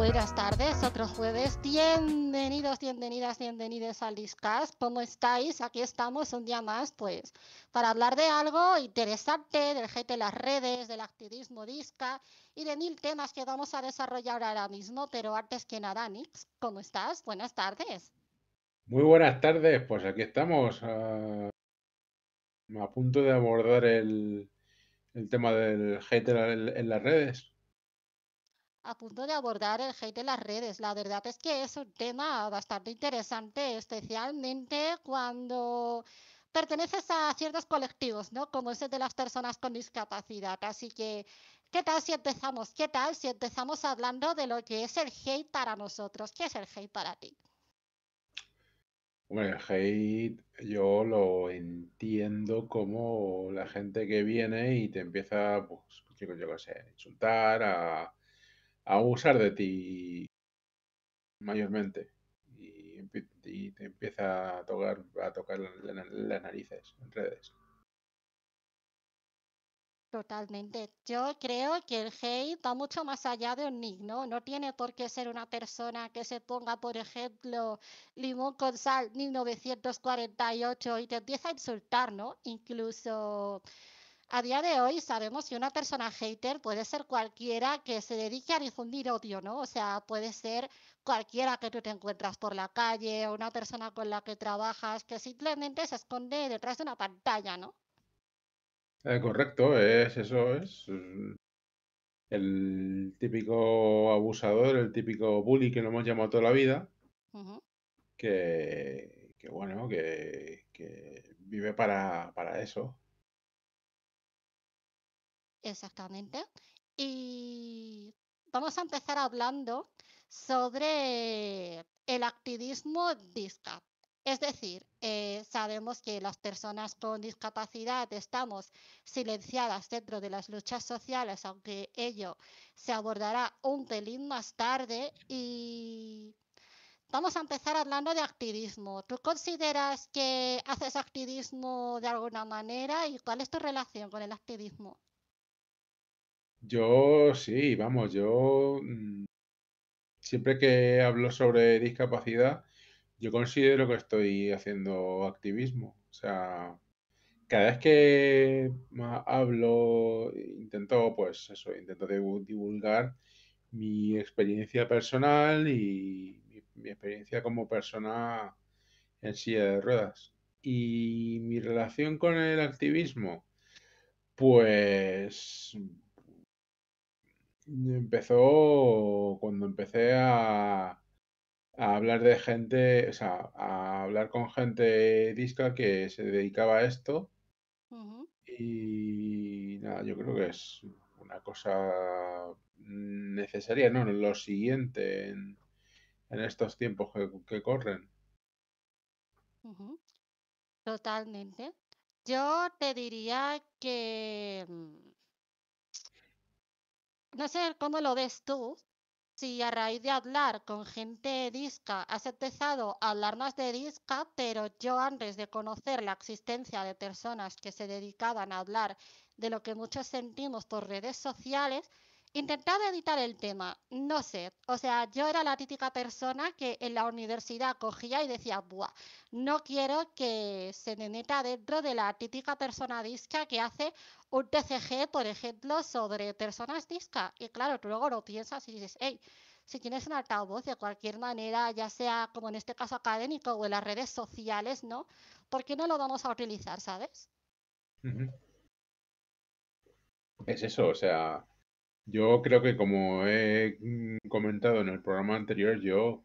Buenas tardes, otro jueves. Bienvenidos, bienvenidas, bienvenidos al Discast. ¿Cómo estáis? Aquí estamos un día más, pues, para hablar de algo interesante, del hate en las redes, del activismo Disca y de mil temas que vamos a desarrollar ahora mismo. Pero antes que nada, Nix, ¿cómo estás? Buenas tardes. Muy buenas tardes, pues aquí estamos a punto de abordar el tema del hate en las redes. A punto de abordar el hate en las redes. La verdad es que es un tema bastante interesante, especialmente cuando perteneces a ciertos colectivos, ¿no? Como ese de las personas con discapacidad. Así que, ¿qué tal si empezamos? ¿Qué tal si empezamos hablando de lo que es el hate para nosotros? ¿Qué es el hate para ti? Bueno, el hate yo lo entiendo como la gente que viene y te empieza, pues, yo qué sé, a insultar, a abusar de ti mayormente. Y te empieza a tocar las narices en redes. Totalmente. Yo creo que el hate va mucho más allá de un nick, ¿no? No tiene por qué ser una persona que se ponga, por ejemplo, limón con sal 1948 y te empieza a insultar, ¿no? Incluso a día de hoy sabemos que una persona hater puede ser cualquiera que se dedique a difundir odio, ¿no? O sea, puede ser cualquiera que tú te encuentras por la calle, una persona con la que trabajas, que simplemente se esconde detrás de una pantalla, ¿no? Correcto, es eso, es el típico abusador, el típico bully que lo hemos llamado toda la vida, Ujú. que bueno, que vive para eso. Exactamente. Y vamos a empezar hablando sobre el activismo DISCA. Es decir, sabemos que las personas con discapacidad estamos silenciadas dentro de las luchas sociales, aunque ello se abordará un pelín más tarde. Y vamos a empezar hablando de activismo. ¿Tú consideras que haces activismo de alguna manera y cuál es tu relación con el activismo? Yo sí, vamos, yo siempre que hablo sobre discapacidad, yo considero que estoy haciendo activismo. O sea, cada vez que hablo, intento divulgar mi experiencia personal y mi experiencia como persona en silla de ruedas. Y mi relación con el activismo, pues empezó cuando empecé a hablar de gente, o sea, a hablar con gente disca que se dedicaba a esto. Ujú. Y nada, yo creo que es una cosa necesaria, ¿no? Lo siguiente en estos tiempos que corren. Ujú. Totalmente. Yo te diría que, no sé cómo lo ves tú, si a raíz de hablar con gente disca has empezado a hablar más de disca, pero yo antes de conocer la existencia de personas que se dedicaban a hablar de lo que muchos sentimos por redes sociales, intentaba evitar el tema. No sé, o sea, yo era la típica persona que en la universidad cogía y decía, buah, no quiero que se me meta dentro de la típica persona disca que hace un TCG, por ejemplo, sobre personas disca. Y claro, tú luego lo piensas y dices, hey, si tienes un altavoz de cualquier manera, ya sea como en este caso académico o en las redes sociales, ¿no? ¿Por qué no lo vamos a utilizar, sabes? Ujú. Es eso, o sea, yo creo que como he comentado en el programa anterior, yo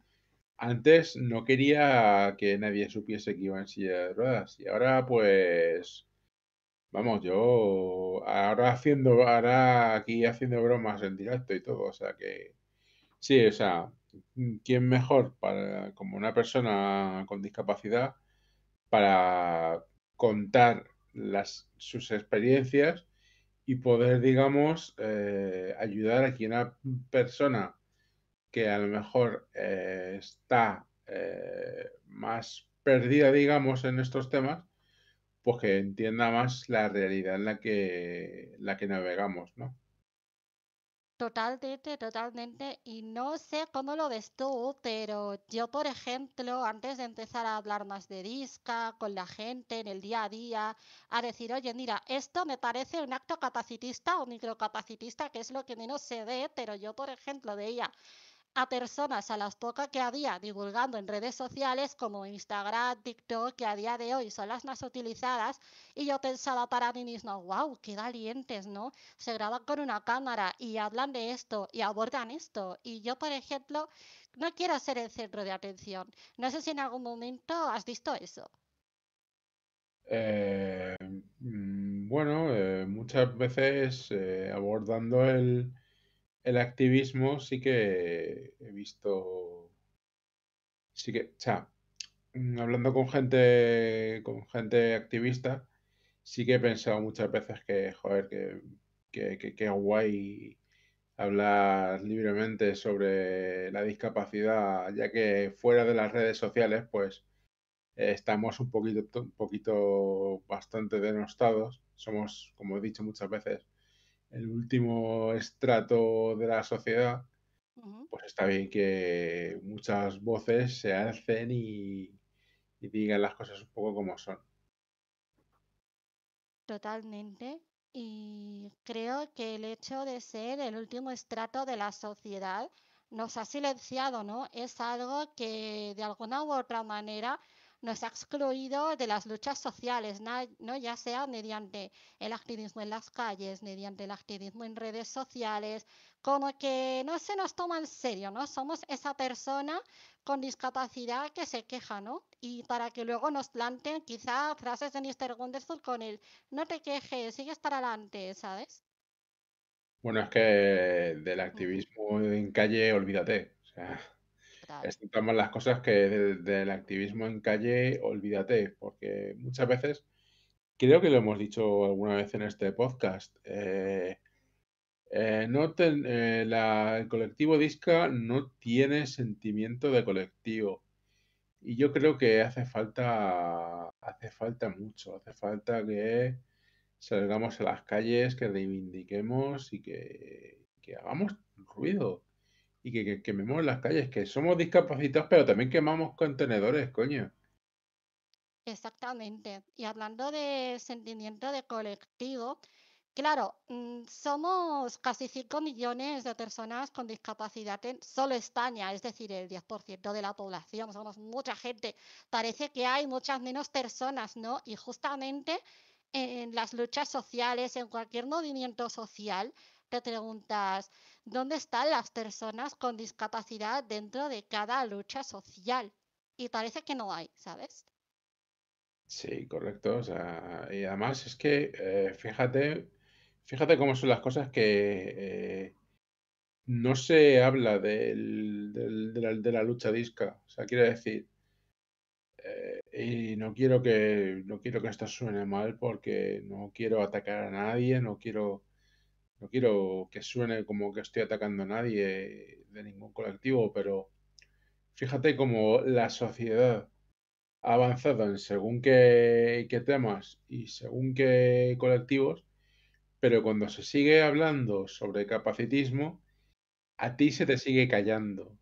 antes no quería que nadie supiese que iba en silla de ruedas y ahora pues, vamos, yo ahora aquí haciendo bromas en directo y todo, o sea que sí, o sea, ¿quién mejor para como una persona con discapacidad para contar sus experiencias y poder, digamos, ayudar a quien una persona que a lo mejor está más perdida, digamos, en estos temas, pues que entienda más la realidad en la que navegamos, ¿no? Totalmente, totalmente. Y no sé cómo lo ves tú, pero yo, por ejemplo, antes de empezar a hablar más de disca con la gente en el día a día, a decir, oye, mira, esto me parece un acto capacitista o microcapacitista, que es lo que menos se ve, pero yo, por ejemplo, veía a personas a las pocas que había divulgando en redes sociales como Instagram, TikTok, que a día de hoy son las más utilizadas, y yo pensaba para mí mismo, wow, qué valientes, ¿no? Se graban con una cámara y hablan de esto y abordan esto. Y yo, por ejemplo, no quiero ser el centro de atención. No sé si en algún momento has visto eso. Eh, bueno, muchas veces abordando el activismo sí que he visto, sí que, o sea, hablando con gente activista, sí que he pensado muchas veces que, joder, que guay hablar libremente sobre la discapacidad, ya que fuera de las redes sociales, pues estamos un poquito bastante denostados. Somos, como he dicho muchas veces, el último estrato de la sociedad. Ujú. Pues está bien que muchas voces se alcen y digan las cosas un poco como son. Totalmente. Y creo que el hecho de ser el último estrato de la sociedad nos ha silenciado, ¿no? Es algo que de alguna u otra manera nos ha excluido de las luchas sociales, ¿no? Ya sea mediante el activismo en las calles, mediante el activismo en redes sociales, como que no se nos toma en serio, ¿no? Somos esa persona con discapacidad que se queja, ¿no? Y para que luego nos planten quizá frases de Mr. Wonderful con el no te quejes, sigues para adelante, ¿sabes? Bueno, es que del Ujú. activismo en calle, olvídate. O sea, Total. están mal las cosas que del activismo en calle, olvídate, porque muchas veces, creo que lo hemos dicho alguna vez en este podcast, no el colectivo Disca no tiene sentimiento de colectivo. Y yo creo que hace falta mucho, hace falta que salgamos a las calles, que reivindiquemos y que hagamos ruido y que quememos las calles, que somos discapacitados, pero también quemamos contenedores, coño. Exactamente. Y hablando de sentimiento de colectivo, claro, somos casi 5 millones de personas con discapacidad en solo España, es decir, el 10% de la población. Somos mucha gente. Parece que hay muchas menos personas, ¿no? Y justamente en las luchas sociales, en cualquier movimiento social, te preguntas, ¿dónde están las personas con discapacidad dentro de cada lucha social? Y parece que no hay, ¿sabes? Sí, correcto. O sea, y además es que, fíjate cómo son las cosas que no se habla de la lucha disca. O sea, quiero decir, y no quiero que esto suene mal porque no quiero atacar a nadie, no quiero que suene como que estoy atacando a nadie de ningún colectivo, pero fíjate cómo la sociedad ha avanzado en según qué temas y según qué colectivos, pero cuando se sigue hablando sobre capacitismo, a ti se te sigue callando.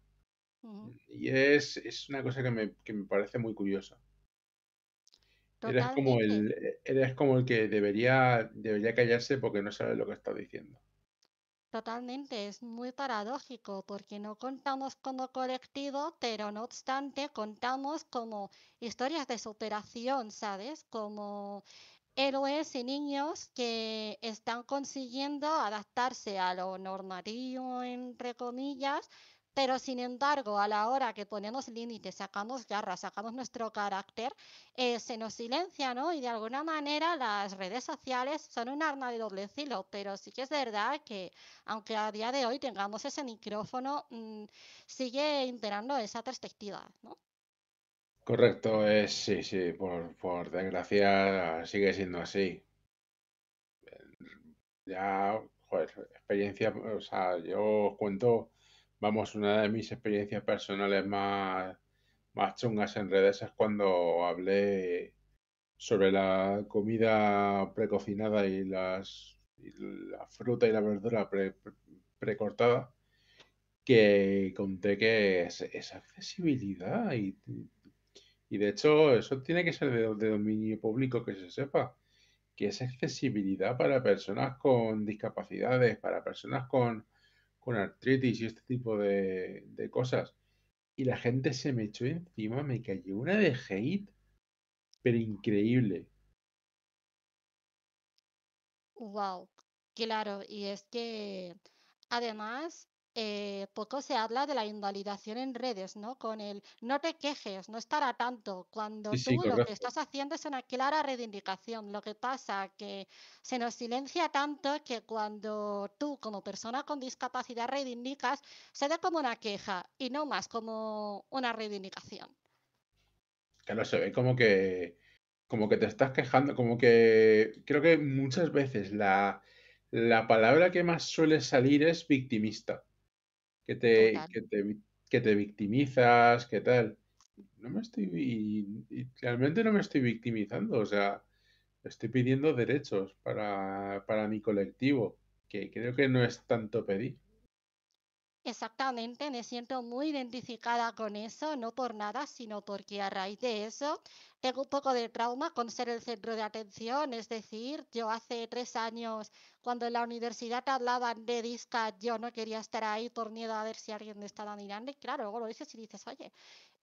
Ujú. Y es una cosa que me parece muy curiosa. Totalmente, Eres como el que debería callarse porque no sabe lo que está diciendo. totalmente. Es muy paradójico porque no contamos como colectivo, pero no obstante contamos como historias de superación, ¿sabes? Como héroes y niños que están consiguiendo adaptarse a lo normativo, entre comillas, pero sin embargo, a la hora que ponemos límites, sacamos garras, sacamos nuestro carácter, se nos silencia, ¿no? Y de alguna manera las redes sociales son un arma de doble filo, pero sí que es verdad que aunque a día de hoy tengamos ese micrófono, sigue imperando esa perspectiva, ¿no? Correcto, sí, sí, por desgracia sigue siendo así. Ya, joder, experiencia, o sea, yo os cuento, vamos, una de mis experiencias personales más chungas en redes es cuando hablé sobre la comida precocinada y la fruta y la verdura precortada, que conté que es accesibilidad y de hecho eso tiene que ser de dominio público que se sepa, que es accesibilidad para personas con discapacidades, para personas con artritis y este tipo de cosas. Y la gente se me echó encima, me cayó una de hate, pero increíble. Wow, claro, y es que además poco se habla de la invalidación en redes, ¿no? Con el no te quejes, no estará tanto, Sí, cuando sí, tú lo que correcto. estás haciendo es una clara reivindicación. Lo que pasa que se nos silencia tanto que cuando tú como persona con discapacidad reivindicas, se ve como una queja y no más como una reivindicación. Claro, se ve como que te estás quejando, como que creo que muchas veces la palabra que más suele salir es victimista, que te, Total. que te, vi- que te victimizas, que tal. No me estoy, y realmente no me estoy victimizando, o sea, estoy pidiendo derechos para mi colectivo, que creo que no es tanto pedir. Exactamente, me siento muy identificada con eso, no por nada, sino porque a raíz de eso tengo un poco de trauma con ser el centro de atención. Es decir, yo hace 3 años, cuando en la universidad hablaban de disca, yo no quería estar ahí por miedo a ver si alguien me estaba mirando. Y claro, luego lo dices y dices, oye,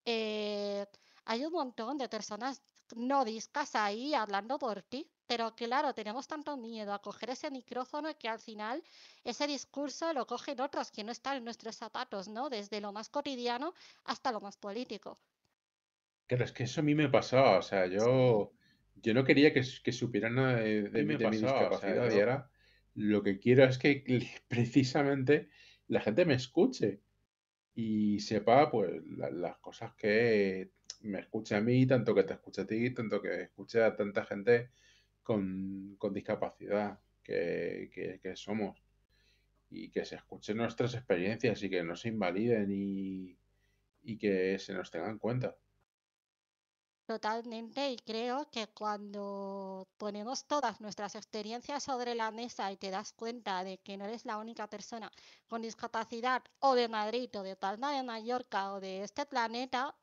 eh, hay un montón de personas no discas ahí hablando por ti, pero claro, tenemos tanto miedo a coger ese micrófono que al final ese discurso lo cogen otros que no están en nuestros zapatos, ¿no? Desde lo más cotidiano hasta lo más político. Claro, es que eso a mí me pasaba, o sea, Sí, yo no quería que supieran nada de mi pasaba, o sea, discapacidad y yo, ahora lo que quiero es que precisamente la gente me escuche y sepa pues las cosas que me escuche a mí, tanto que te escuche a ti, tanto que escuche a tanta gente con discapacidad que somos y que se escuchen nuestras experiencias y que no se invaliden y que se nos tenga en cuenta. totalmente, y creo que cuando ponemos todas nuestras experiencias sobre la mesa y te das cuenta de que no eres la única persona con discapacidad o de Madrid o de Palma de Mallorca o de este planeta,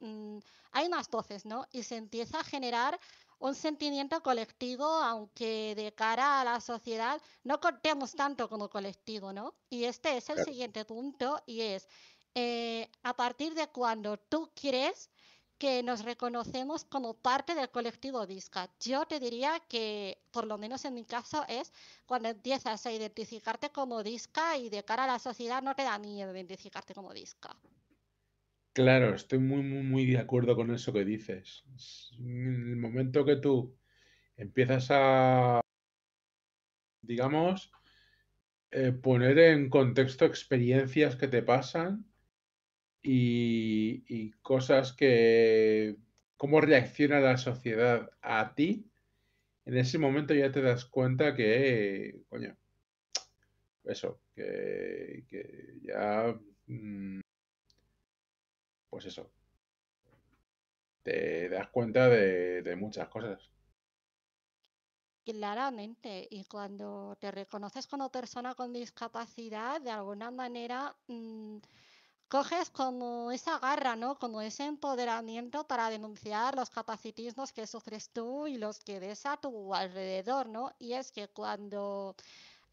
hay más voces, ¿no? Y se empieza a generar un sentimiento colectivo, aunque de cara a la sociedad no contemos tanto como colectivo, ¿no? Y este es el Claro. siguiente punto y es, a partir de cuando tú crees que nos reconocemos como parte del colectivo Disca. Yo te diría que, por lo menos en mi caso, es cuando empiezas a identificarte como Disca y de cara a la sociedad no te da miedo identificarte como Disca. Claro, estoy muy, muy, muy de acuerdo con eso que dices. En el momento que tú empiezas a, digamos, poner en contexto experiencias que te pasan y cosas cómo reacciona la sociedad a ti, en ese momento ya te das cuenta que, coño, eso, que ya, pues eso, te das cuenta de muchas cosas. Claramente, y cuando te reconoces como persona con discapacidad, de alguna manera coges como esa garra, ¿no? Como ese empoderamiento para denunciar los capacitismos que sufres tú y los que ves a tu alrededor, ¿no? Y es que cuando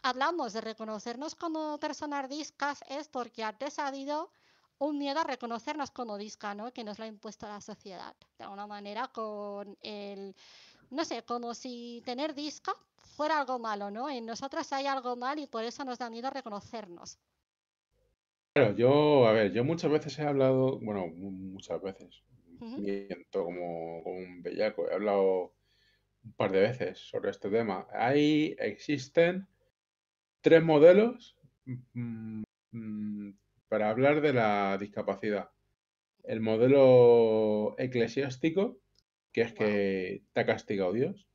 hablamos de reconocernos como personas discas es porque antes ha habido un miedo a reconocernos como disca, ¿no? Que nos lo ha impuesto la sociedad. De alguna manera con el, no sé, como si tener disca fuera algo malo, ¿no? En nosotras hay algo mal y por eso nos da miedo reconocernos. Claro, yo, a ver, yo muchas veces he hablado, bueno, muchas veces, Ujú. miento como un bellaco, he hablado un par de veces sobre este tema. Ahí existen tres modelos mm, mm, para hablar de la discapacidad. El modelo eclesiástico, que es Wow. que te ha castigado Dios.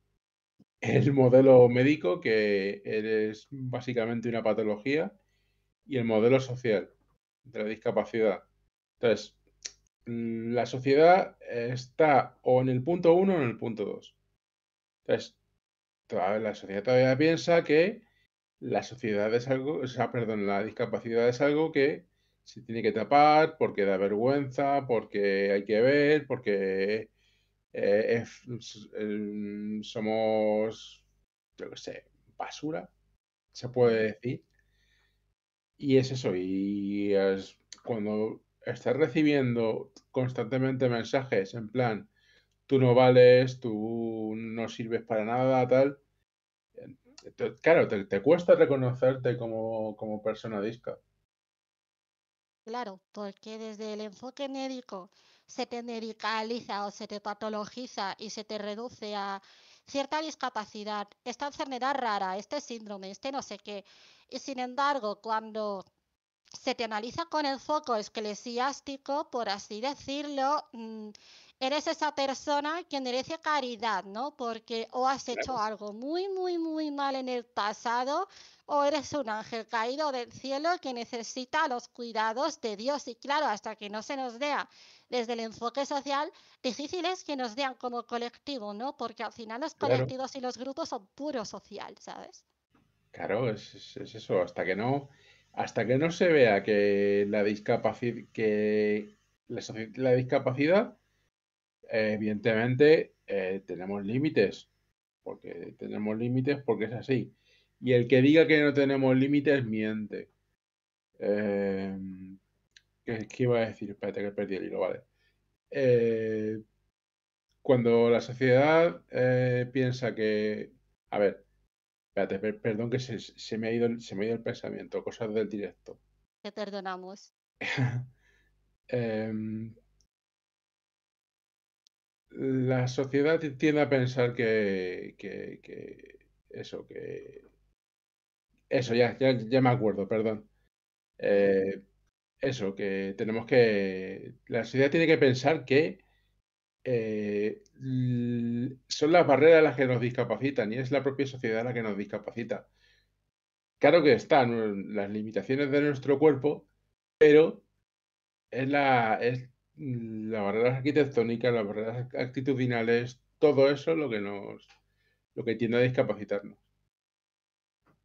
El modelo médico, que eres básicamente una patología. Y el modelo social de la discapacidad. Entonces, la sociedad está o en el punto uno o en el punto dos. Entonces, la sociedad todavía piensa que la sociedad es algo, o sea, perdón, la discapacidad es algo que se tiene que tapar porque da vergüenza, porque hay que ver, porque somos, yo qué sé, basura, se puede Ujú. decir. Y es eso, cuando estás recibiendo constantemente mensajes en plan, tú no vales, tú no sirves para nada, tal, claro, te cuesta reconocerte como persona disca. Claro, porque desde el enfoque médico se te medicaliza o se te patologiza y se te reduce a cierta discapacidad, esta enfermedad rara, este síndrome, este no sé qué. Y sin embargo, cuando se te analiza con el foco eclesiástico, por así decirlo, eres esa persona que merece caridad, ¿no? Porque o has hecho Claro, algo muy, muy, muy mal en el pasado, o eres un ángel caído del cielo que necesita los cuidados de Dios. Y claro, hasta que no se nos vea desde el enfoque social, difícil es que nos vean como colectivo, ¿no? Porque al final los claro, colectivos y los grupos son puro social, ¿sabes? claro, es eso, hasta que no se vea que la discapacidad, evidentemente, tenemos límites porque es así. Y el que diga que no tenemos límites miente. Eh, ¿qué iba a decir? Espérate que perdí el hilo, vale. Eh, Cuando la sociedad piensa que, a ver, espérate, perdón que se me ha ido el pensamiento, cosas del directo. Te perdonamos. Em, la sociedad tiende a pensar eso, ya me acuerdo, perdón. Ujú. Eh, la sociedad tiene que pensar que son las barreras las que nos discapacitan y es la propia sociedad la que nos discapacita. Claro que están las limitaciones de nuestro cuerpo, pero es las barreras arquitectónicas, las barreras actitudinales, todo eso lo que tiende a discapacitarnos.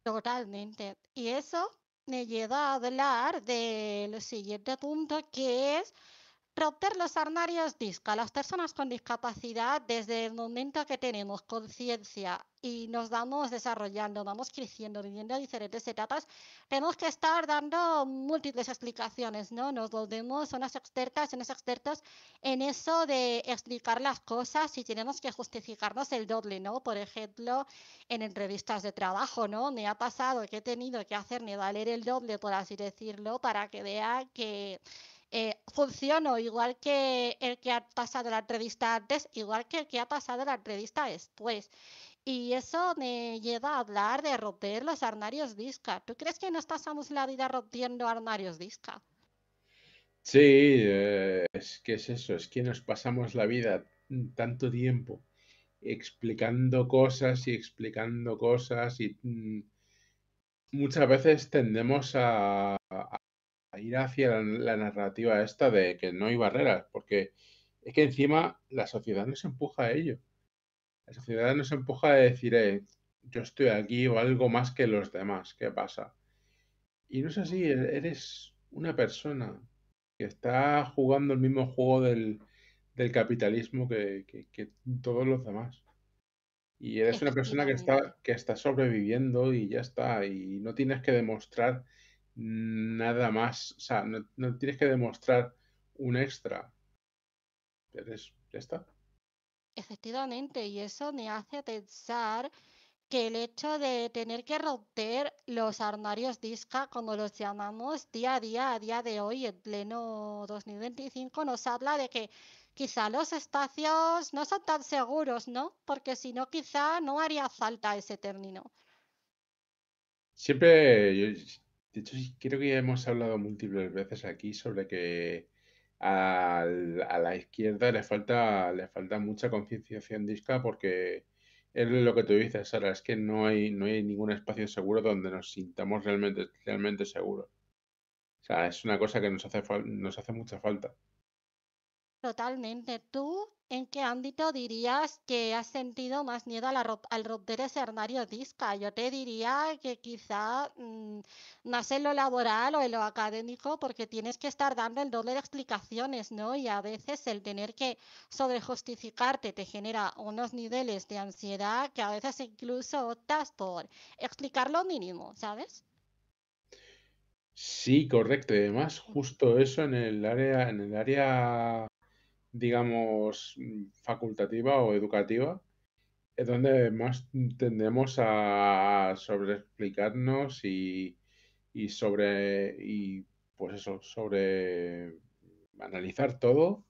Totalmente. Y eso me lleva a hablar del siguiente punto, que es romper los armarios disca. Las personas con discapacidad, desde el momento que tenemos conciencia y nos vamos desarrollando, vamos creciendo, viviendo diferentes etapas, tenemos que estar dando múltiples explicaciones, ¿no? Nos volvemos unas expertas en eso de explicar las cosas y tenemos que justificarnos el doble, ¿no? Por ejemplo, en entrevistas de trabajo, ¿no? Me ha pasado que he tenido que hacerme valer el doble, por así decirlo, para que vea que funciono igual que el que ha pasado la entrevista antes, igual que el que ha pasado la entrevista después. Y eso me lleva a hablar de romper los armarios disca. ¿Tú crees que nos pasamos la vida rompiendo armarios disca? Sí, es que es eso, es que nos pasamos la vida tanto tiempo explicando cosas y muchas veces tendemos a ir hacia la narrativa esta de que no hay barreras, porque es que encima la sociedad nos empuja a ello. La sociedad nos empuja a decir, yo estoy aquí o algo más que los demás, ¿qué pasa? Y no es así, eres una persona que está jugando el mismo juego del capitalismo que todos los demás. Y eres una persona Efectivamente. que está sobreviviendo y ya está. Y no tienes que demostrar nada más. O sea, no tienes que demostrar un extra. Ya está. Efectivamente, y eso me hace pensar que el hecho de tener que romper los armarios disca, como los llamamos a día de hoy, en pleno 2025, nos habla de que quizá los espacios no son tan seguros, ¿no? Porque si no, quizá no haría falta ese término. De hecho, sí, creo que ya hemos hablado múltiples veces aquí sobre que a la izquierda le falta mucha concienciación disca porque es lo que tú dices, Sara, es que no hay ningún espacio seguro donde nos sintamos realmente seguros. O sea, es una cosa que nos hace mucha falta. Totalmente. ¿Tú en qué ámbito dirías que has sentido más miedo a al romper ese armario disca? Yo te diría que quizá más en lo laboral o en lo académico, porque tienes que estar dando el doble de explicaciones, ¿no? Y a veces el tener que sobrejustificarte te genera unos niveles de ansiedad que a veces incluso optas por explicar lo mínimo, ¿sabes? Sí, correcto. Y además, justo eso en el área, digamos, facultativa o educativa, es donde más tendemos a sobreexplicarnos y pues eso, sobre analizar todo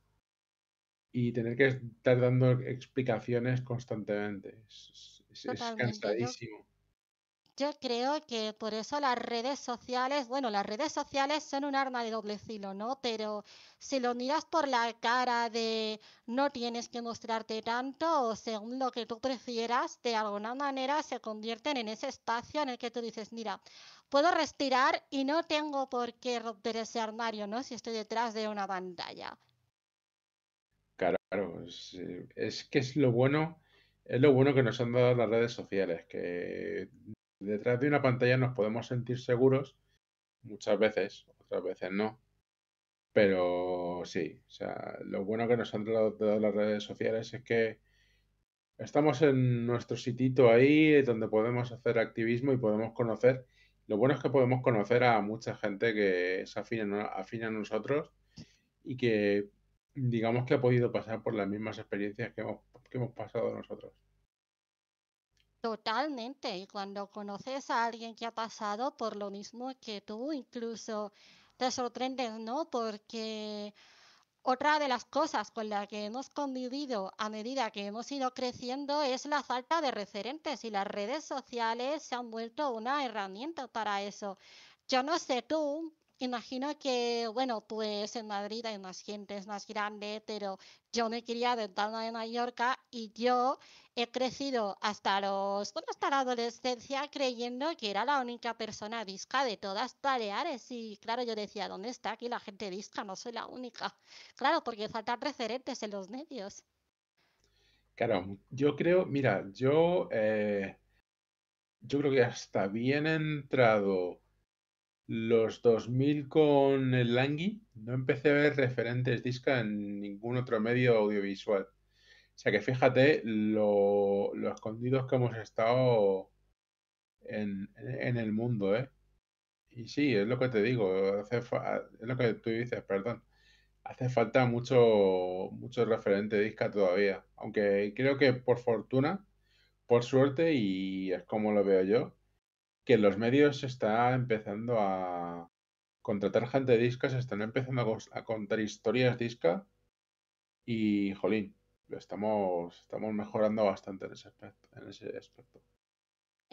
y tener que estar dando explicaciones constantemente. Es Totalmente. cansadísimo. Yo creo que por eso las redes sociales, bueno, las redes sociales son un arma de doble filo, ¿no? Pero si lo miras por la cara de no tienes que mostrarte tanto o según lo que tú prefieras, de alguna manera se convierten en ese espacio en el que tú dices, mira, puedo respirar y no tengo por qué romper ese armario, ¿no? Si estoy detrás de una pantalla. Claro, es que es lo bueno que nos han dado las redes sociales, que detrás de una pantalla nos podemos sentir seguros muchas veces, otras veces no, pero sí, o sea, lo bueno que nos han dado las redes sociales es que estamos en nuestro sitito ahí donde podemos hacer activismo y podemos conocer, lo bueno es que podemos conocer a mucha gente que es afín a nosotros y que digamos que ha podido pasar por las mismas experiencias que hemos pasado nosotros. Totalmente. Y cuando conoces a alguien que ha pasado por lo mismo que tú, incluso te sorprendes, ¿no? Porque otra de las cosas con la que hemos convivido a medida que hemos ido creciendo es la falta de referentes y las redes sociales se han vuelto una herramienta para eso. Yo no sé tú, imagino que, bueno, pues en Madrid hay más gente, es más grande, pero yo me crié en Palma de Mallorca y yo he crecido bueno, hasta la adolescencia creyendo que era la única persona disca de todas Baleares y claro, yo decía, ¿dónde está aquí la gente disca? No soy la única. Claro, porque faltan referentes en los medios. Claro, yo creo, mira, yo creo que hasta bien entrado los 2000 con el Langui, no empecé a ver referentes disca en ningún otro medio audiovisual. O sea que fíjate lo escondidos que hemos estado en el mundo, ¿eh? Y sí, es lo que te digo, es lo que tú dices, perdón. Hace falta mucho referente disca todavía. Aunque creo que por fortuna, por suerte, y es como lo veo yo, que los medios se está empezando a contratar gente disca, se están empezando a contar historias disca y, jolín, estamos mejorando bastante en ese aspecto.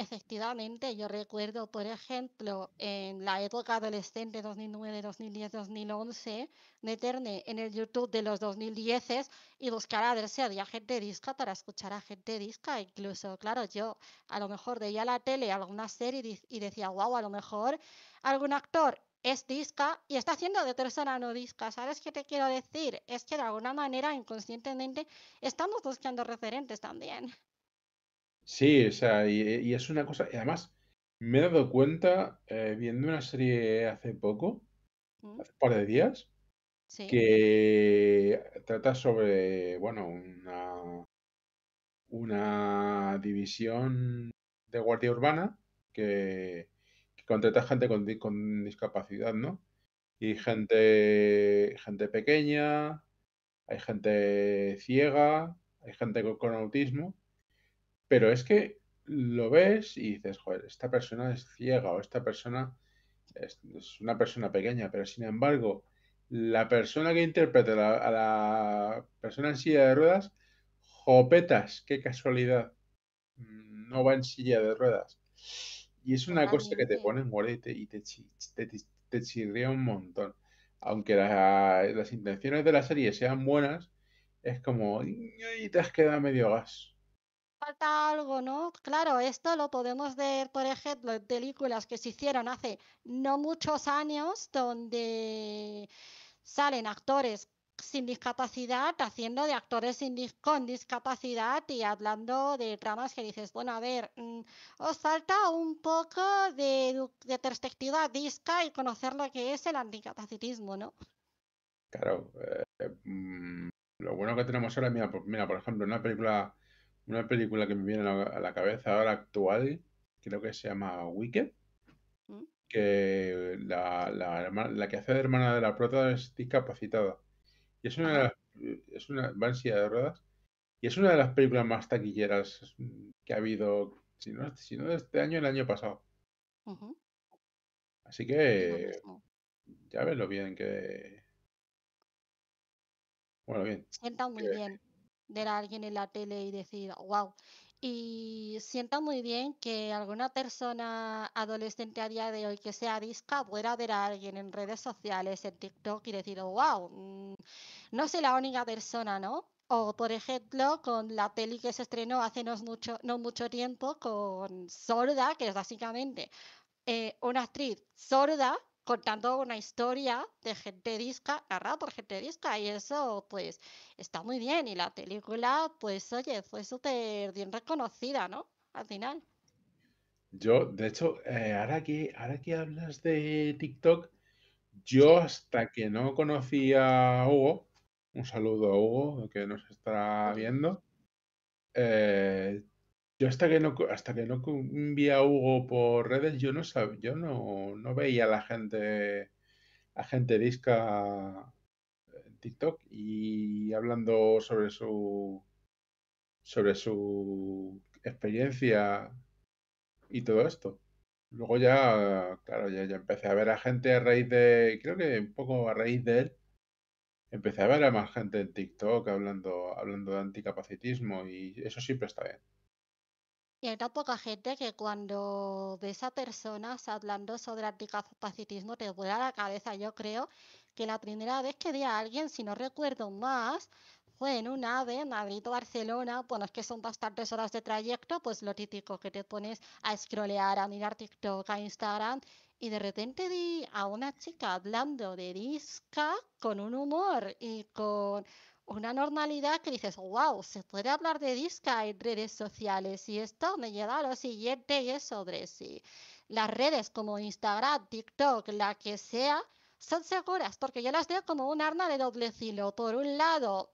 Efectivamente, yo recuerdo, por ejemplo, en la época adolescente 2009, 2010, 2011, meterme en el YouTube de los 2010 y buscar a ver si había gente disca para escuchar a gente disca. Incluso, claro, yo a lo mejor veía la tele, alguna serie y decía, wow, a lo mejor algún actor es disca y está haciendo de persona no disca. ¿Sabes qué te quiero decir? Es que de alguna manera, inconscientemente, estamos buscando referentes también. Sí, o sea, y es una cosa, y además me he dado cuenta viendo una serie hace poco, ¿Mm? hace un par de días, Sí, que trata sobre, bueno, una división de guardia urbana que contrata gente con discapacidad, ¿no? Y gente pequeña, hay gente ciega, hay gente con autismo, pero es que lo ves y dices, joder, esta persona es ciega o esta persona es una persona pequeña, pero sin embargo, la persona que interpreta a la persona en silla de ruedas, jopetas, qué casualidad, no va en silla de ruedas. Y es una cosa que te totalmente. pone en guardia y te chirría un montón. Aunque las intenciones de la serie sean buenas, es como, y te has quedado medio gas. Falta algo, ¿no? Claro, esto lo podemos ver, por ejemplo, en películas que se hicieron hace no muchos años, donde salen actores. sin discapacidad haciendo de actores con discapacidad y hablando de tramas que dices, bueno, a ver, os falta un poco de perspectiva disca y conocer lo que es el anticapacitismo, ¿no? Claro, lo bueno que tenemos ahora, mira, por ejemplo, una película que me viene a la cabeza ahora actual, creo que se llama Wicked, ¿Mm? que la que hace de hermana de la prota es discapacitada. Y es una de Ajá. las, va en silla de ruedas, y es una de las películas más taquilleras que ha habido, si no de este año, el año pasado. Ujú. Así Y lo que mismo. ya ves lo bien que, bueno, bien, Sienta muy que bien ver a alguien en la tele y decir, wow. Y sienta muy bien que alguna persona adolescente a día de hoy que sea disca pueda ver a alguien en redes sociales, en TikTok y decir, wow, no soy la única persona, ¿no? O por ejemplo, con la peli que se estrenó hace no mucho tiempo con Sorda, que es básicamente una actriz sorda contando una historia de gente disca, narrada por gente disca, y eso pues está muy bien. Y la película, pues oye, fue súper bien reconocida, ¿no? Al final. yo, de hecho, ahora que hablas de TikTok, yo Sí. hasta que no conocí a Hugo, un saludo a Hugo, que nos estará Uy. viendo, eh, yo hasta que no vi a Hugo por redes, yo no veía a la gente disca en TikTok y hablando sobre su experiencia y todo esto. Luego ya, claro, ya empecé a ver a gente a raíz creo que un poco a raíz de él, empecé a ver a más gente en TikTok hablando de anticapacitismo y eso siempre está bien. Y hay tan poca gente que cuando ves a personas hablando sobre anticapacitismo te vuela la cabeza. Yo creo que la primera vez que vi a alguien, si no recuerdo más, fue en un AVE, Madrid-Barcelona. Bueno, es que son bastantes horas de trayecto, pues lo típico que te pones a scrollear, a mirar TikTok, a Instagram. Y de repente vi a una chica hablando de disca con un humor y con una normalidad que dices, wow, se puede hablar de disca en redes sociales y esto me lleva a lo siguiente y es sobre si las redes como Instagram, TikTok, la que sea, son seguras, porque yo las veo como un arma de doble filo. Por un lado,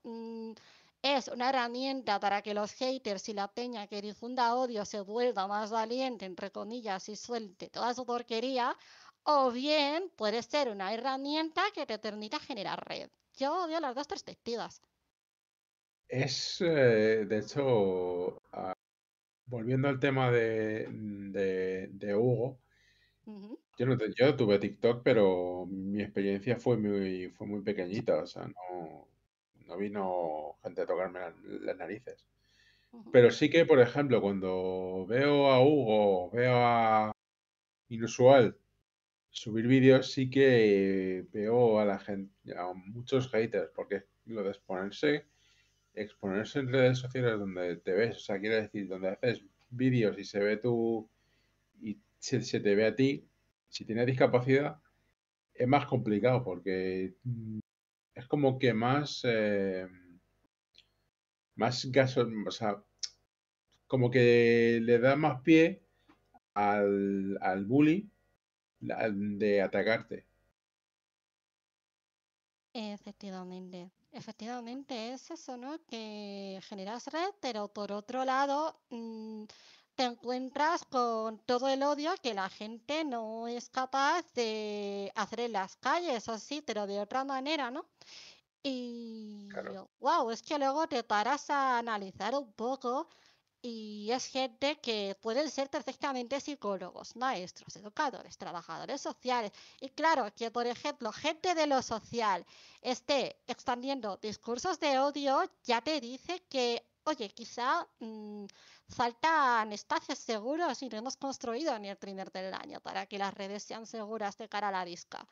es una herramienta para que los haters y la peña que difunda odio se vuelva más valiente, entre comillas, y suelte toda su porquería, o bien puede ser una herramienta que te permita generar red. Yo veo las dos perspectivas. De hecho, volviendo al tema de Hugo, Ujú, yo tuve TikTok, pero mi experiencia fue muy pequeñita, o sea, no vino gente a tocarme las narices. ujú. Pero sí que, por ejemplo, cuando veo a Hugo, veo a Inusual subir vídeos, sí que veo a la gente, a muchos haters, porque lo de exponerse en redes sociales donde te ves, o sea, quiere decir, donde haces vídeos y se ve y se te ve a ti, si tienes discapacidad, es más complicado porque es como que más gaso, o sea, como que le da más pie al bully de atacarte. Efectivamente, efectivamente es eso, ¿no? Que generas red, pero por otro lado te encuentras con todo el odio que la gente no es capaz de hacer en las calles, o sí, pero de otra manera, ¿no? Y Claro. wow, es que luego te paras a analizar un poco. Y es gente que pueden ser perfectamente psicólogos, maestros, educadores, trabajadores sociales. Y claro, que por ejemplo, gente de lo social esté expandiendo discursos de odio, ya te dice que, oye, quizá faltan espacios seguros y no hemos construido ni el primer del año para que las redes sean seguras de cara a la disca.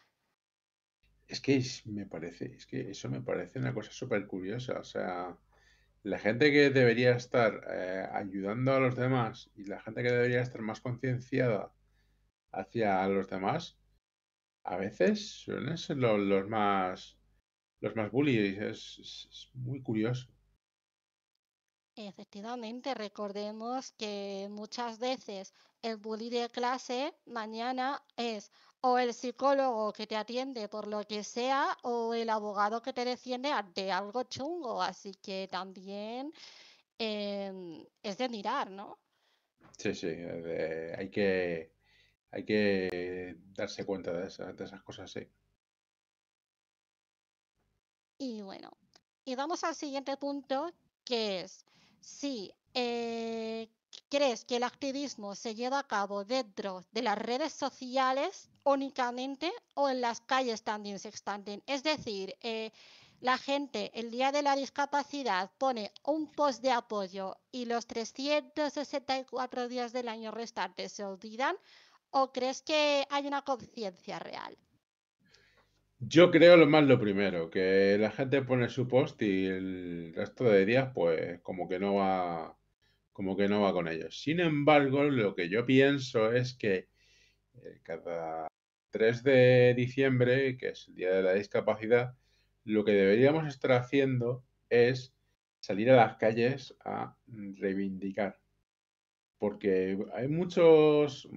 Es que eso me parece una cosa súper curiosa. O sea, la gente que debería estar ayudando a los demás y la gente que debería estar más concienciada hacia los demás, a veces suelen ser los más los más bullies. Es muy curioso. Efectivamente, recordemos que muchas veces el bully de clase mañana es o el psicólogo que te atiende por lo que sea o el abogado que te defiende ante algo chungo, así que también es de mirar, ¿no? Sí, sí, hay que darse cuenta de esas cosas, sí. Y bueno, y vamos al siguiente punto, que es si crees que el activismo se lleva a cabo dentro de las redes sociales únicamente o en las calles también se expanden. Es decir, la gente el día de la discapacidad pone un post de apoyo y los 364 días del año restantes se olvidan, ¿o crees que hay una conciencia real? Yo creo lo más lo primero, que la gente pone su post y el resto de días, pues como que no va con ellos. Sin embargo, lo que yo pienso es que cada 3 de diciembre, que es el Día de la Discapacidad, lo que deberíamos estar haciendo es salir a las calles a reivindicar, porque hay muchos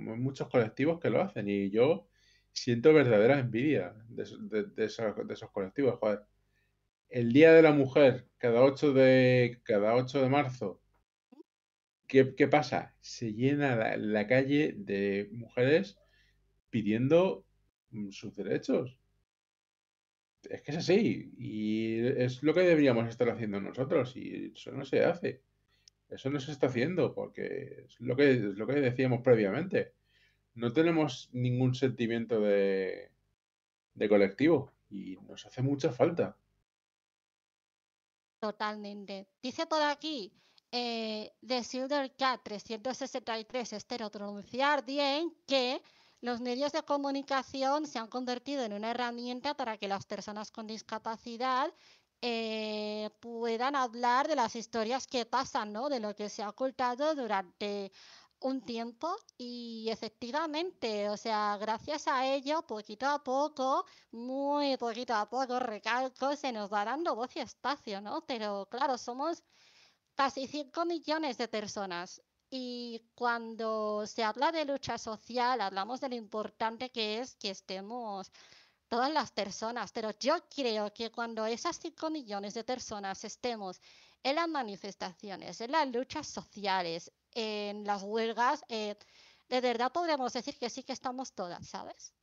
colectivos que lo hacen y yo siento verdadera envidia de esos colectivos. Joder, el Día de la Mujer, cada 8 de marzo, ¿qué pasa? Se llena la calle de mujeres pidiendo sus derechos. Es que es así y es lo que deberíamos estar haciendo nosotros y eso no se hace. Eso no se está haciendo porque es lo que decíamos previamente. No tenemos ningún sentimiento de colectivo y nos hace mucha falta. Totalmente. Dice por aquí, The Silver Cat 363, espero pronunciar bien, que los medios de comunicación se han convertido en una herramienta para que las personas con discapacidad puedan hablar de las historias que pasan, ¿no? De lo que se ha ocultado durante un tiempo y efectivamente, o sea, gracias a ello, poquito a poco, muy poquito a poco, recalco, se nos va dando voz y espacio, ¿no? Pero claro, somos casi 5 millones de personas y cuando se habla de lucha social, hablamos de lo importante que es que estemos todas las personas, pero yo creo que cuando esas 5 millones de personas estemos en las manifestaciones, en las luchas sociales, en las huelgas, de verdad podremos decir que sí que estamos todas, ¿sabes?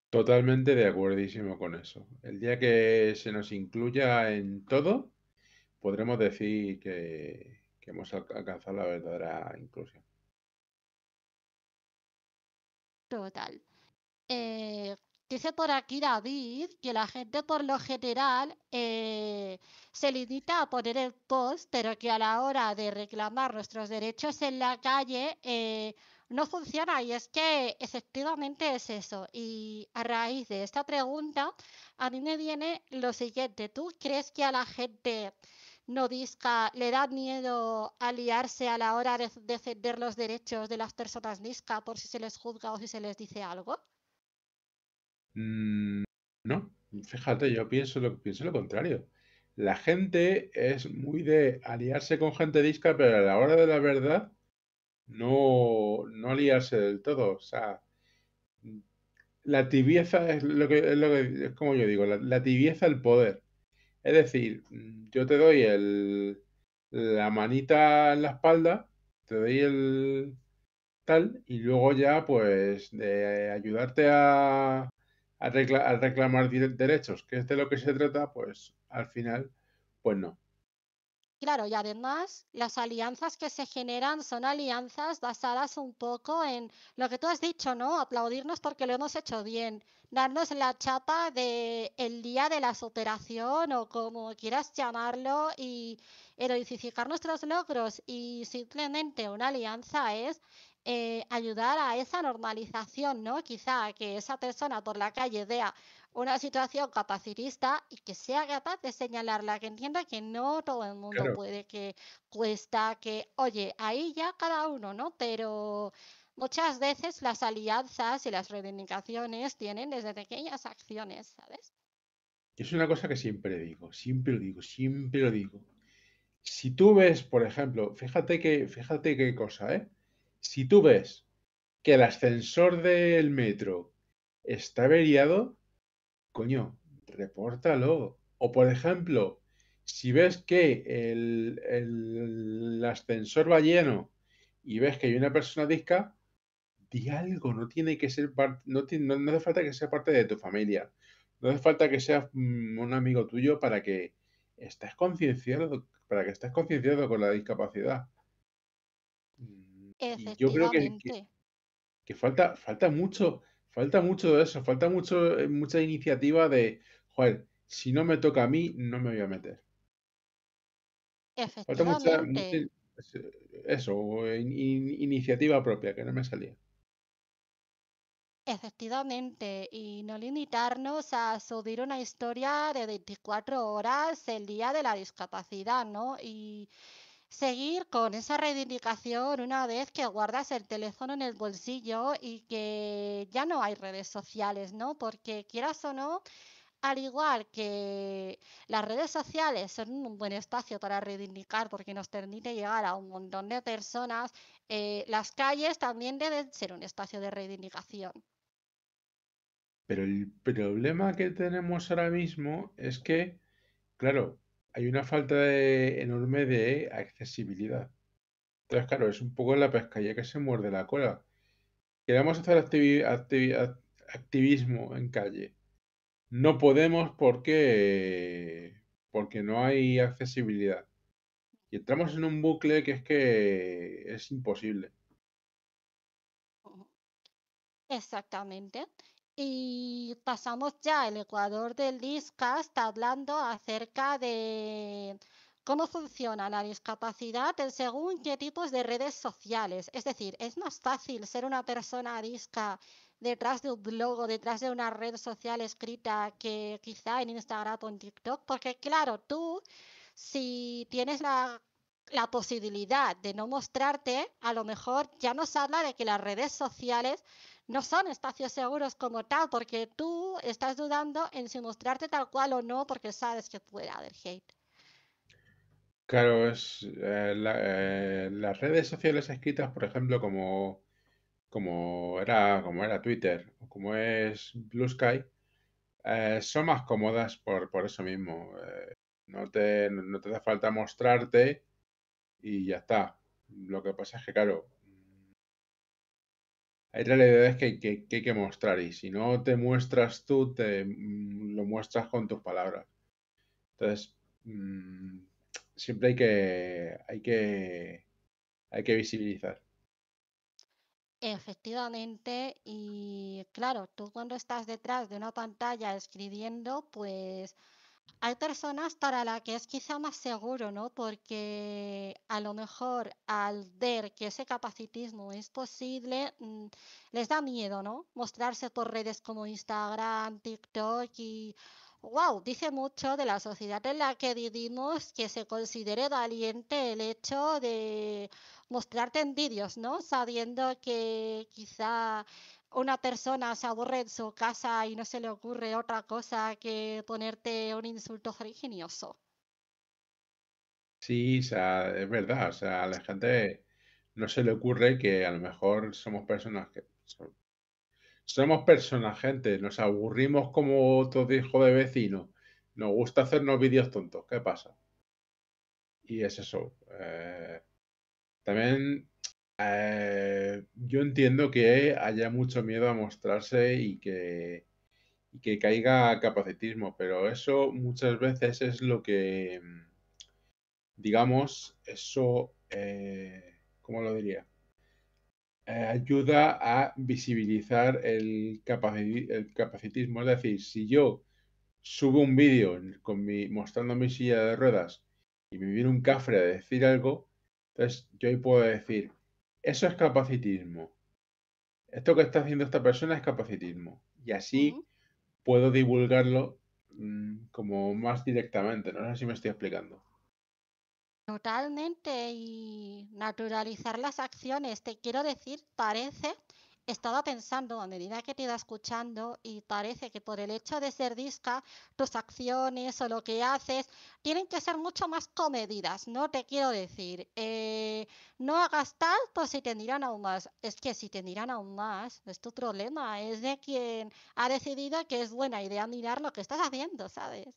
Totalmente de acuerdísimo con eso. El día que se nos incluya en todo, podremos decir que hemos alcanzado la verdadera inclusión. Total. Eh, dice por aquí David que la gente por lo general se limita a poner el post, pero que a la hora de reclamar nuestros derechos en la calle no funciona. Y es que efectivamente es eso. Y a raíz de esta pregunta, a mí me viene lo siguiente. ¿Tú crees que a la gente no disca le da miedo aliarse a la hora de defender los derechos de las personas disca por si se les juzga o si se les dice algo? Mm, no, fíjate, pienso lo contrario. La gente es muy de aliarse con gente disca, pero a la hora de la verdad no aliarse del todo. O sea, la tibieza es como yo digo, la tibieza el poder. Es decir, yo te doy la manita en la espalda, te doy el tal, y luego ya, pues, de ayudarte a reclamar derechos, que es de lo que se trata, pues, al final, pues no. Claro, y además las alianzas que se generan son alianzas basadas un poco en lo que tú has dicho, ¿no? Aplaudirnos porque lo hemos hecho bien, darnos la chapa de el día de la superación o como quieras llamarlo y heroicificar nuestros logros y simplemente una alianza es ayudar a esa normalización, ¿no? Quizá que esa persona por la calle vea una situación capacitista y que sea capaz de señalarla, que entienda que no todo el mundo Claro, puede, que cuesta, que, oye, ahí ya cada uno, ¿no? Pero muchas veces las alianzas y las reivindicaciones tienen desde pequeñas acciones, ¿sabes? es una cosa que siempre digo, siempre lo digo, siempre lo digo. Si tú ves, por ejemplo, fíjate qué cosa, ¿eh? Si tú ves que el ascensor del metro está averiado, coño, repórtalo. O por ejemplo, si ves que el ascensor va lleno y ves que hay una persona disca, di algo, no tiene que ser parte, no hace falta que sea parte de tu familia. No hace falta que sea un amigo tuyo para que estés concienciado con la discapacidad. Y yo creo Efectivamente, que falta mucho de eso, falta mucha iniciativa de, joder, si no me toca a mí, no me voy a meter. Falta efectivamente. eso, iniciativa propia, que no me salía. Efectivamente, y no limitarnos a subir una historia de 24 horas el día de la discapacidad, ¿no? Y seguir con esa reivindicación una vez que guardas el teléfono en el bolsillo y que ya no hay redes sociales, ¿no? Porque quieras o no, al igual que las redes sociales son un buen espacio para reivindicar porque nos permite llegar a un montón de personas, las calles también deben ser un espacio de reivindicación. Pero el problema que tenemos ahora mismo es que, claro, hay una falta enorme de accesibilidad. Entonces, claro, es un poco la pescadilla que se muerde la cola. Queremos hacer activismo en calle. No podemos porque no hay accesibilidad. Y entramos en un bucle que es imposible. Exactamente. Y pasamos ya al Ecuador del Discast hablando acerca de cómo funciona la discapacidad en según qué tipos de redes sociales. Es decir, es más fácil ser una persona disca detrás de un blog o detrás de una red social escrita que quizá en Instagram o en TikTok, porque claro, tú si tienes la posibilidad de no mostrarte, a lo mejor ya nos habla de que las redes sociales no son espacios seguros como tal, porque tú estás dudando en si mostrarte tal cual o no, porque sabes que puede haber hate. Claro, las redes sociales escritas, por ejemplo, como era Twitter o como es Blue Sky, son más cómodas por eso mismo. No te hace falta mostrarte y ya está. Lo que pasa es que, claro, hay realidades que hay que mostrar y si no te muestras tú, lo muestras con tus palabras. Entonces, siempre hay que visibilizar. Efectivamente, y claro, tú cuando estás detrás de una pantalla escribiendo, pues hay personas para las que es quizá más seguro, ¿no? Porque a lo mejor al ver que ese capacitismo es posible, les da miedo, ¿no? Mostrarse por redes como Instagram, TikTok y, wow, dice mucho de la sociedad en la que vivimos que se considere valiente el hecho de mostrarte en vídeos, ¿no? Sabiendo que quizá una persona se aburre en su casa y no se le ocurre otra cosa que ponerte un insulto ingenioso. Sí, o sea, es verdad. O sea, a la gente no se le ocurre que a lo mejor somos personas, gente, nos aburrimos como otro hijo de vecino. Nos gusta hacernos vídeos tontos. ¿Qué pasa? Y es eso. También yo entiendo que haya mucho miedo a mostrarse y que caiga capacitismo, pero eso muchas veces es lo que, digamos, ¿cómo lo diría? Ayuda a visibilizar el capacitismo. Es decir, si yo subo un vídeo mostrando mi silla de ruedas y me viene un cafre a decir algo, entonces yo ahí puedo decir, eso es capacitismo. Esto que está haciendo esta persona es capacitismo. Y así Ujú. puedo divulgarlo como más directamente. No sé si me estoy explicando. Totalmente, y naturalizar las acciones, te quiero decir, parece estaba pensando a medida que te iba escuchando y parece que por el hecho de ser disca, tus acciones o lo que haces tienen que ser mucho más comedidas, ¿no? Te quiero decir, no hagas tanto si te dirán aún más. Es que si te dirán aún más, es tu problema, es de quien ha decidido que es buena idea mirar lo que estás haciendo, ¿sabes?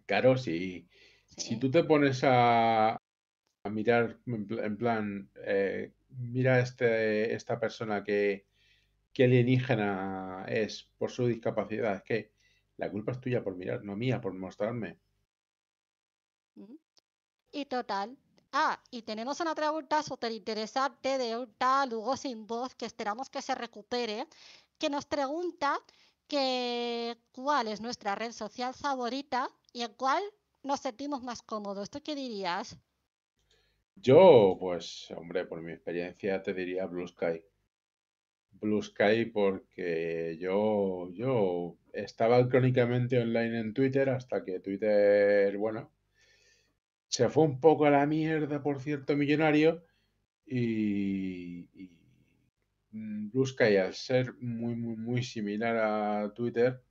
Claro, si Sí. tú te pones a mirar en plan, mira esta persona que alienígena es por su discapacidad, es que la culpa es tuya por mirar, no mía por mostrarme. ¿Mm? Y total. Ah, y tenemos una pregunta súper interesante de un tal Hugo Sin Voz que esperamos que se recupere, que nos pregunta que cuál es nuestra red social favorita y en cuál nos sentimos más cómodos. ¿Tú qué dirías? Yo, pues, hombre, por mi experiencia te diría Blue Sky. Blue Sky porque yo estaba crónicamente online en Twitter hasta que Twitter, bueno, se fue un poco a la mierda por cierto millonario y Blue Sky al ser muy similar a Twitter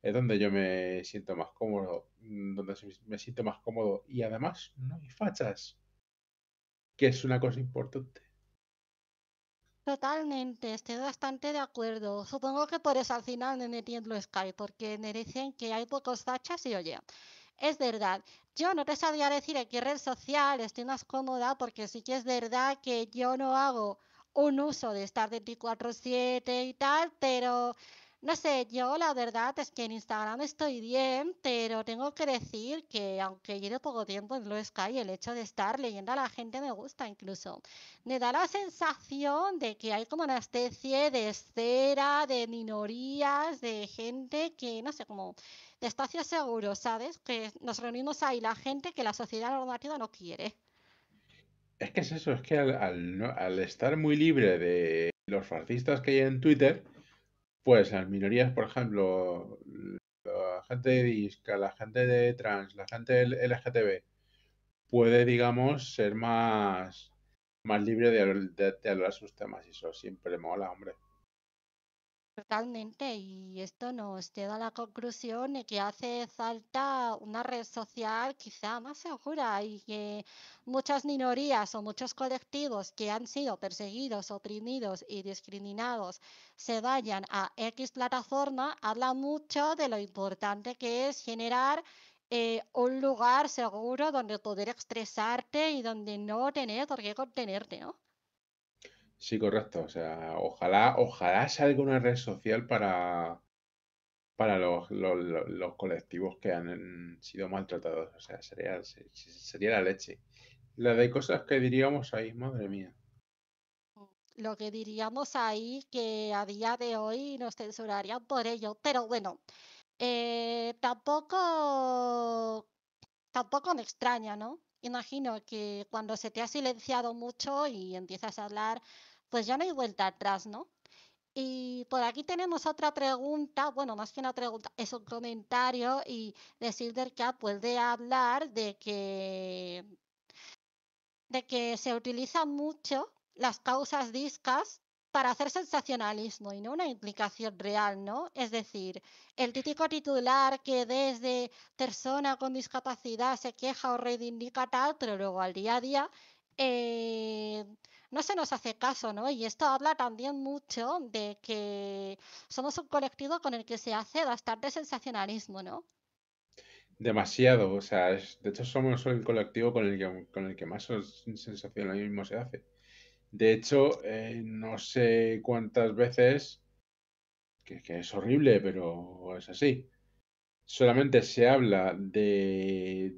es donde yo me siento más cómodo, donde me siento más cómodo y además no hay fachas, que es una cosa importante. Totalmente, estoy bastante de acuerdo. Supongo que por eso al final me metí en Blue Sky, porque me dicen que hay pocos fachas y oye, es verdad. Yo no te sabría decir en qué red social estoy más cómoda, porque sí que es verdad que yo no hago un uso de estar 24/7 y tal, pero no sé, yo la verdad es que en Instagram estoy bien, pero tengo que decir que aunque lleve poco tiempo en Blue Sky, el hecho de estar leyendo a la gente me gusta incluso. Me da la sensación de que hay como una especie de esfera de minorías, de gente que, no sé, como de espacio seguro, ¿sabes? Que nos reunimos ahí la gente que la sociedad normativa no quiere. Es que es eso, es que al estar muy libre de los fascistas que hay en Twitter, pues las minorías, por ejemplo, la gente de disca, la gente de trans, la gente LGTB, puede, digamos, ser más libre de hablar sus temas y eso siempre mola, hombre. Totalmente, y esto nos lleva a la conclusión de que hace falta una red social quizá más segura y que muchas minorías o muchos colectivos que han sido perseguidos, oprimidos y discriminados se vayan a X plataforma, habla mucho de lo importante que es generar un lugar seguro donde poder expresarte y donde no tener por qué contenerte, ¿no? Sí, correcto. O sea, ojalá salga una red social para los colectivos que han sido maltratados. O sea, sería la leche. La de cosas que diríamos ahí, madre mía. Lo que diríamos ahí que a día de hoy nos censurarían por ello. Pero bueno, tampoco me extraña, ¿no? Imagino que cuando se te ha silenciado mucho y empiezas a hablar, pues ya no hay vuelta atrás, ¿no? Y por aquí tenemos otra pregunta, bueno, más que una pregunta, es un comentario y de Silvercat puede hablar de que se utilizan mucho las causas discas para hacer sensacionalismo y no una implicación real, ¿no? Es decir, el típico titular que desde persona con discapacidad se queja o reivindica tal, pero luego al día a día eh, no se nos hace caso, ¿no? Y esto habla también mucho de que somos un colectivo con el que se hace bastante sensacionalismo, ¿no? Demasiado. O sea, de hecho somos el colectivo con el que más sensacionalismo se hace. De hecho, no sé cuántas veces, que es horrible, pero es así. Solamente se habla de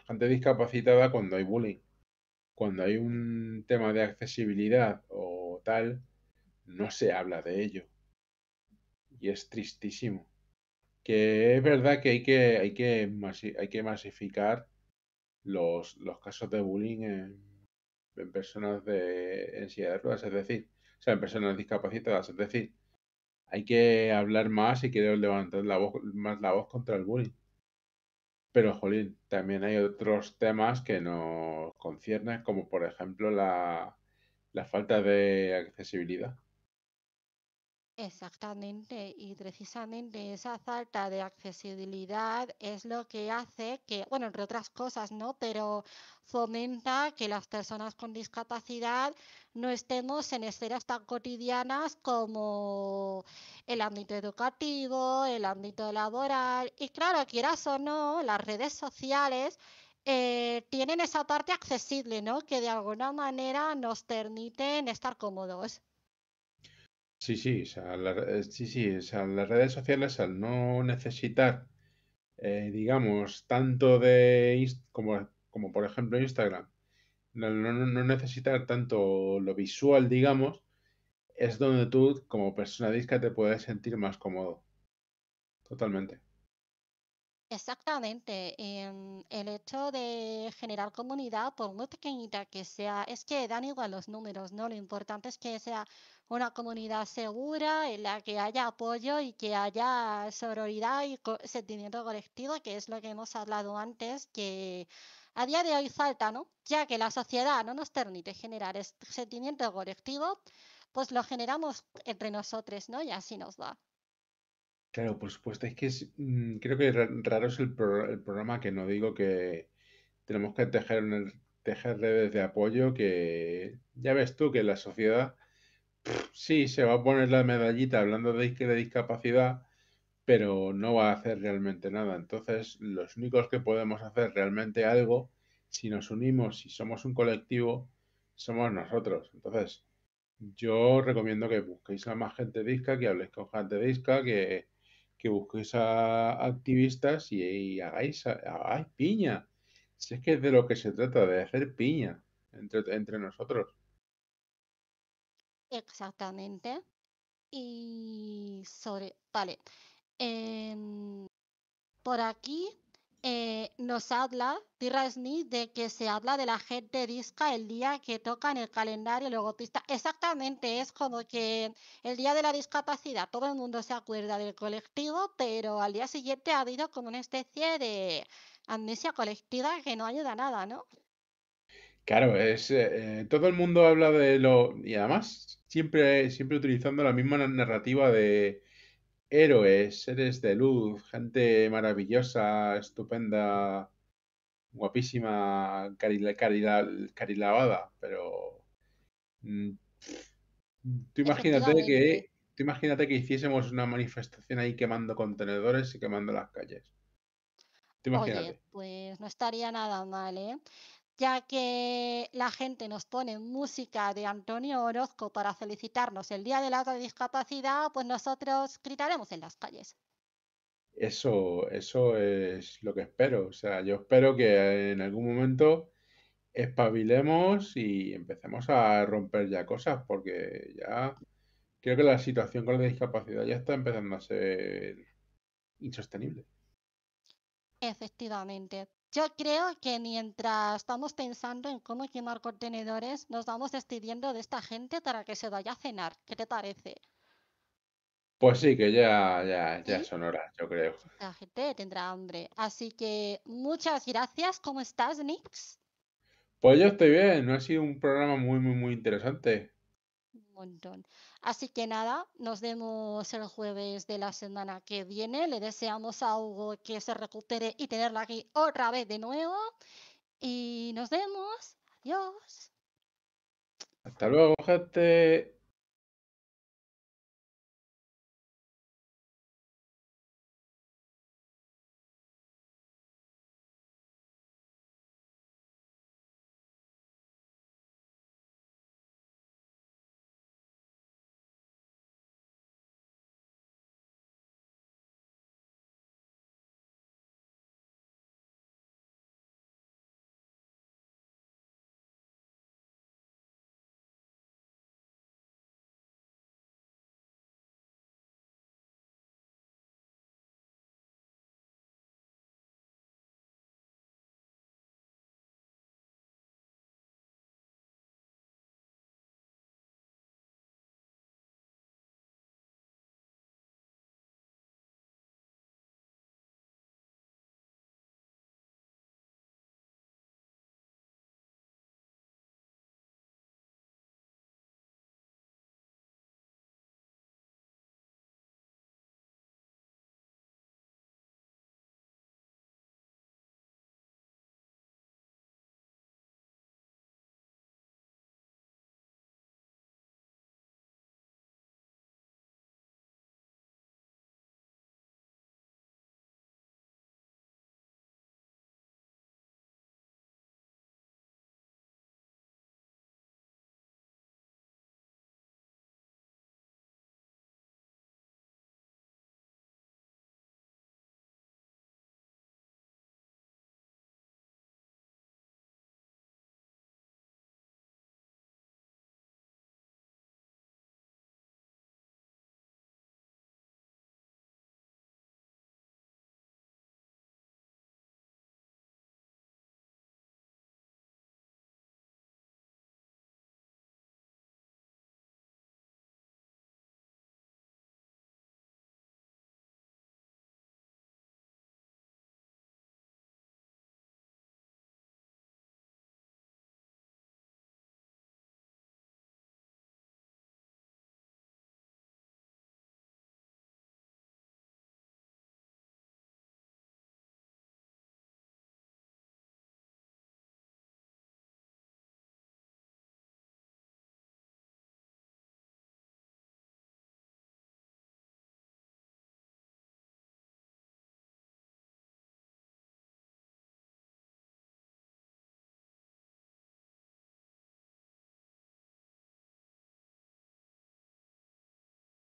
gente discapacitada cuando hay bullying. Cuando hay un tema de accesibilidad o tal, no se habla de ello. Y es tristísimo. Que es verdad que hay que masificar los casos de bullying en personas en silla de ruedas, es decir, o sea, en personas discapacitadas, es decir, hay que hablar más y que levantar más la voz contra el bullying. Pero, jolín, también hay otros temas que nos conciernen, como por ejemplo la falta de accesibilidad. Exactamente, y precisamente esa falta de accesibilidad es lo que hace que, bueno, entre otras cosas, ¿no? Pero fomenta que las personas con discapacidad no estemos en esferas tan cotidianas como el ámbito educativo, el ámbito laboral, y claro, quieras o no, las redes sociales tienen esa parte accesible, ¿no? Que de alguna manera nos permiten estar cómodos. Sí, sí, o sea, sí, sí, o sea, las redes sociales al no necesitar, digamos, tanto como por ejemplo Instagram, no necesitar tanto lo visual, digamos, es donde tú como persona disca te puedes sentir más cómodo. Totalmente. Exactamente, el hecho de generar comunidad, por muy pequeñita que sea, es que dan igual los números, ¿no? Lo importante es que sea una comunidad segura en la que haya apoyo y que haya sororidad y sentimiento colectivo, que es lo que hemos hablado antes, que a día de hoy falta, ¿no? Ya que la sociedad no nos permite generar sentimiento colectivo, pues lo generamos entre nosotros, ¿no? Y así nos va. Claro, por supuesto, es que creo que raro es el programa que no digo que tenemos que tejer redes de apoyo que ya ves tú que la sociedad sí se va a poner la medallita hablando de discapacidad, pero no va a hacer realmente nada. Entonces, los únicos que podemos hacer realmente algo, si nos unimos, si somos un colectivo, somos nosotros. Entonces, yo recomiendo que busquéis a más gente disca, que habléis con gente disca, que busquéis a activistas y hagáis piña. Si es que es de lo que se trata, de hacer piña entre nosotros. Exactamente. Y vale, em, por aquí nos habla Tierra Smith de que se habla de la gente disca el día que toca en el calendario logotista. Exactamente, es como que el día de la discapacidad todo el mundo se acuerda del colectivo, pero al día siguiente ha habido como una especie de amnesia colectiva que no ayuda a nada, ¿no? Claro, todo el mundo habla de lo. Y además, siempre utilizando la misma narrativa de héroes, seres de luz, gente maravillosa, estupenda, guapísima, carilavada, pero mm, tú imagínate Efectivamente. que, tú imagínate que hiciésemos una manifestación ahí quemando contenedores y quemando las calles. Tú Oye, imagínate. pues no estaría nada mal, ¿eh? Ya que la gente nos pone música de Antonio Orozco para felicitarnos el Día de la Discapacidad, pues nosotros gritaremos en las calles. Eso es lo que espero. O sea, yo espero que en algún momento espabilemos y empecemos a romper ya cosas, porque ya creo que la situación con la discapacidad ya está empezando a ser insostenible. Efectivamente. Yo creo que mientras estamos pensando en cómo quemar contenedores, nos vamos despidiendo de esta gente para que se vaya a cenar. ¿Qué te parece? Pues sí, que ya ¿Sí? son horas, yo creo. La gente tendrá hambre. Así que muchas gracias. ¿Cómo estás, Nix? Pues yo estoy bien, no ha sido un programa muy interesante. Un montón. Así que nada, nos vemos el jueves de la semana que viene. Le deseamos a Hugo que se recupere y tenerla aquí otra vez de nuevo. Y nos vemos. Adiós. Hasta luego, gente.